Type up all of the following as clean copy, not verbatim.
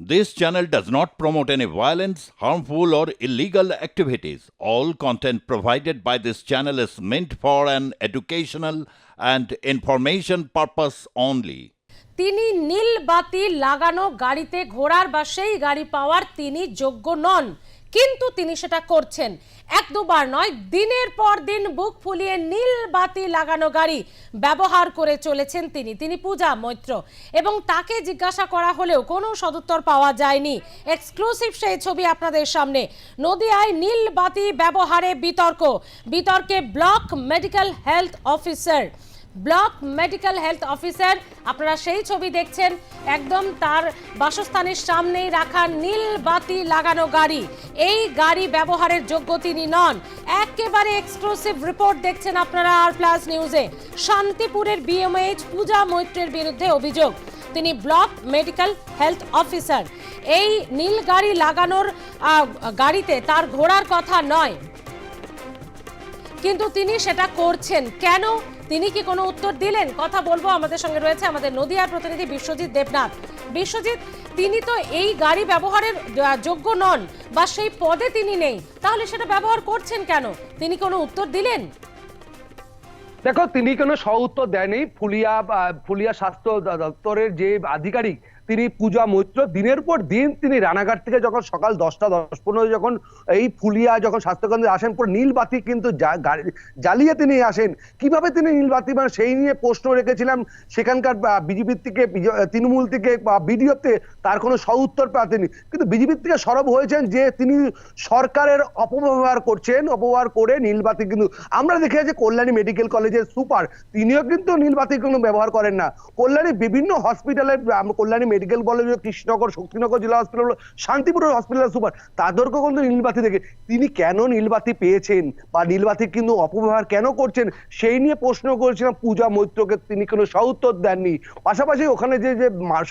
This channel does not promote any violence, harmful, or illegal activities. All content provided by this channel is meant for an educational and information purpose only. তিনি নীল বাতি লাগানো গাড়িতে ঘোড়ার বা সেই গাড়ি পাওয়ার তিনি যোগ্য নন, কিন্তু তিনি সেটা করছেন। এক দুবার নয়, দিনের পর দিন বুক ফুলিয়ে নীল বাতি লাগানো গাড়ি ব্যবহার করে চলেছেন তিনি পূজা মৈত্র, এবং তাকে জিজ্ঞাসা করা হলেও কোনো সদুত্তর পাওয়া যায়নি। এক্সক্লুসিভ সেই ছবি আপনাদের সামনে। নদিয়ায় নীল বাতি ব্যবহারে বিতর্কে ব্লক মেডিকেল হেলথ অফিসার আপনারা সেই ছবি দেখছেন, একদম তার বাসস্থানের সামনেই রাখা নীল বাতি লাগানো গাড়ি, এই গাড়ি ব্যবহারের যোগ্য তিনি নন। একেবারে এক্সক্লুসিভ রিপোর্ট দেখছেন আপনারা আর প্লাস নিউজে। শান্তিপুরের বিএমএইচ পূজা মৈত্রের বিরুদ্ধে অভিযোগ, তিনি ব্লক মেডিকেল হেলথ অফিসার। এই নীল গাড়ি লাগানোর গাড়িতে তার ঘোড়ার কথা নয়, কিন্তু তিনি সেটা করছেন কেন? তিনি কি কোনো উত্তর দিলেন? কথা বলবো, আমাদের সঙ্গে রয়েছে আমাদের নদিয়ার প্রতিনিধি বিশ্বজিৎ দেবনাথ। বিশ্বজিৎ, তিনি তো এই গাড়ি ব্যবহারের যোগ্য নন বা সেই পদে তিনি নেই, তাহলে সেটা ব্যবহার করছেন কেন? তিনি কোনো উত্তর দিলেন? দেখো, তিনি কোনো উত্তর দেয়নি। ফুলিয়া স্বাস্থ্য দপ্তরের যে আধিকারিক তিনি পূজা মৈত্র, দিনের পর দিন তিনি রানাঘাট থেকে যখন সকাল 10:10-15 যখন এই ফুলিয়া যখন স্বাস্থ্যকেন্দ্রে আসেন, পুরো নীল বাতি কিন্তু জ্বালিয়ে তিনি আসেন। কিভাবে তিনি নীল বাতি, মানে সেই নিয়ে প্রশ্ন রেখেছিলাম সেখানকার বিজেপির থেকে, তৃণমূল থেকে বা বিডিওতে, তার কোনো উত্তর পাতেনি। কিন্তু বিজেপির থেকে সরব হয়েছেন যে তিনি সরকারের অপব্যবহার করে নীল বাতি কিন্তু আমরা দেখে আছি। কল্যাণী মেডিকেল কলেজের সুপার তিনিও কিন্তু নীল বাতি কোনো ব্যবহার করেন না। কল্যাণী বিভিন্ন হসপিটালে, কল্যাণী মেডিকেল কলেজ, কৃষ্ণনগর, শক্তিনগর জেলা হসপিটাল, শান্তিপুরের হসপিটাল সুপার, তাদেরকেও কিন্তু নীলবাতি দেখে তিনি কেন নীলবাতি পেয়েছেন বা নীলবাতি কিন্তু অপব্যবহার কেন করছেন সেই নিয়ে প্রশ্ন করেছিলাম পূজা মৈত্রকে। তিনি কোনো উত্তর দেননি। পাশাপাশি ওখানে যে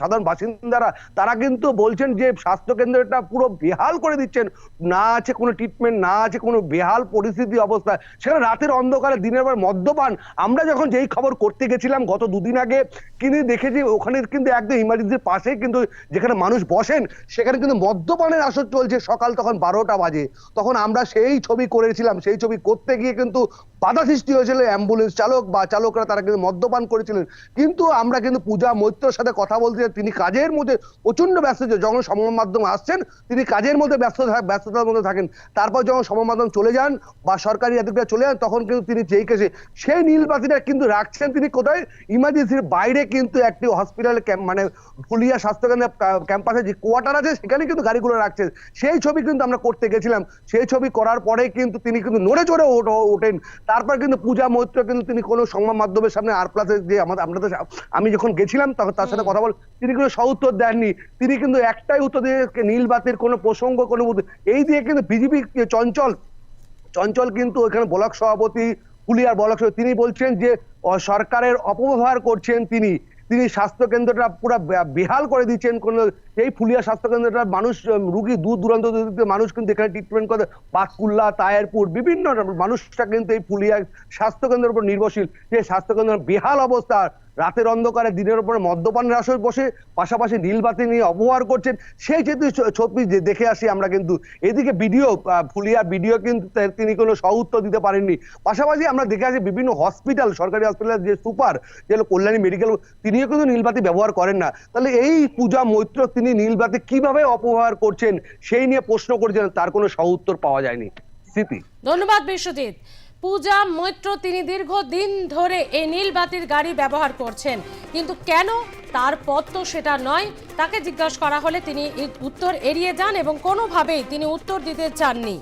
সাধারণ বাসিন্দারা তারা কিন্তু বলছেন যে স্বাস্থ্য কেন্দ্রটা পুরো বেহাল করে দিচ্ছেন, না আছে কোনো ট্রিটমেন্ট, না আছে কোনো, বেহাল পরিস্থিতি অবস্থা। সেখানে রাতের অন্ধকারে দিনের পর মদ্যপান। আমরা যখন যেই খবর করতে গেছিলাম গত দুদিন আগে, কিন্তু দেখেছি ওখানে কিন্তু একদম ইমার্জেন্সির পাশে কিন্তু যেখানে মানুষ বসেন সেখানে কিন্তু মদ্যপানের আসর চলছে। সকাল তখন 12টা বাজে, তখন আমরা সেই ছবি করেছিলাম। সেই ছবি করতে গিয়ে কিন্তু বাধা সৃষ্টি হয়েছিল। অ্যাম্বুলেন্স চালক বা চালকরা তারা কিন্তু মদ্যপান করেছিলেন। কিন্তু আমরা কিন্তু পূজা মৈত্রর সাথে কথা বলতে, তিনি কাজের মধ্যে প্রচন্ড ব্যস্ত, যখন সংবাদ মাধ্যম আসছেন তিনি কাজের মধ্যে ব্যস্ততার মধ্যে থাকেন। তারপর যখন সংবাদ মাধ্যম চলে যান বা সরকারি আধিকারিকরা চলে যান, তখন কিন্তু তিনি যেই কেসে সেই নীল বাতিটা কিন্তু রাখছেন তিনি কোথায়, ইমার্জেন্সির বাইরে কিন্তু একটি হসপিটালে, মানে ফুলিয়া স্বাস্থ্যকেন্দ্রের ক্যাম্পাসে যে কোয়ার্টার আছে সেখানে কিন্তু গাড়িগুলো রাখছেন। সেই ছবি কিন্তু আমরা করতে গেছিলাম। সেই ছবি করার পরে কিন্তু তিনি কিন্তু নড়ে চড়ে ওঠেন। তারপর কিন্তু পূজা মৈত্র কিন্তু তিনি কোনো সংবাদ মাধ্যমের সামনে আর প্লাসে যে আপনাদের, আমি যখন গেছিলাম তখন তার সাথে কথা বল, তিনি কোনো উত্তর দেননি। তিনি কিন্তু একটাই উত্তর দিয়ে নীল বাতির কোনো প্রসঙ্গ, কোনো এই দিয়ে কিন্তু বিজেপি চঞ্চল কিন্তু ওইখানে ব্লক সভাপতি, ফুলিয়ার ব্লক সভাপতি, তিনি বলছেন যে সরকারের অপব্যবহার করছেন তিনি স্বাস্থ্য কেন্দ্রটা পুরো বেহাল করে দিচ্ছেন। কোন এই ফুলিয়া স্বাস্থ্য কেন্দ্রটা মানুষ, রুগী দূর দূরান্ত মানুষ কিন্তু এখানে ট্রিটমেন্ট করে, পাটকুল্লা, তায়েরপুর বিভিন্ন মানুষটা কিন্তু এই ফুলিয়া স্বাস্থ্য কেন্দ্রের উপর নির্ভরশীল। সেই স্বাস্থ্য কেন্দ্রের বেহাল অবস্থা, রাতের অন্ধকারে দিনের উপরে মদ্যপানের আসর বসে, পাশাপাশি নীলবাতি নিয়ে অপব্যবহার করছেন। সেই যেহেতু ছবি দেখে আসি আমরা, কিন্তু এদিকে ফুলিয়া বিডিও কিন্তু তিনি কোনো উত্তর দিতে পারেননি। পাশাপাশি আমরা দেখে আসি বিভিন্ন হসপিটাল, সরকারি হসপিটালের যে সুপার, যে কল্যাণী মেডিকেল, তিনিও কিন্তু নীলবাতি ব্যবহার করেন না। তাহলে এই পূজা মৈত্র তিনি নীলবাতি কিভাবে অপব্যবহার করছেন সেই নিয়ে প্রশ্ন করছেন, তার কোনো উত্তর পাওয়া যায়নি। স্মৃতি, ধন্যবাদ বিশ্বজিৎ। পূজা মৈত্র তিনি দীর্ঘদিন ধরে এই নীল বাতির গাড়ি ব্যবহার করছেন, কিন্তু কেন তার পথ তো সেটা নয়। তাকে জিজ্ঞাসা করা হলে তিনি উত্তর এড়িয়ে যান এবং কোনোভাবেই তিনি উত্তর দিতে চাননি।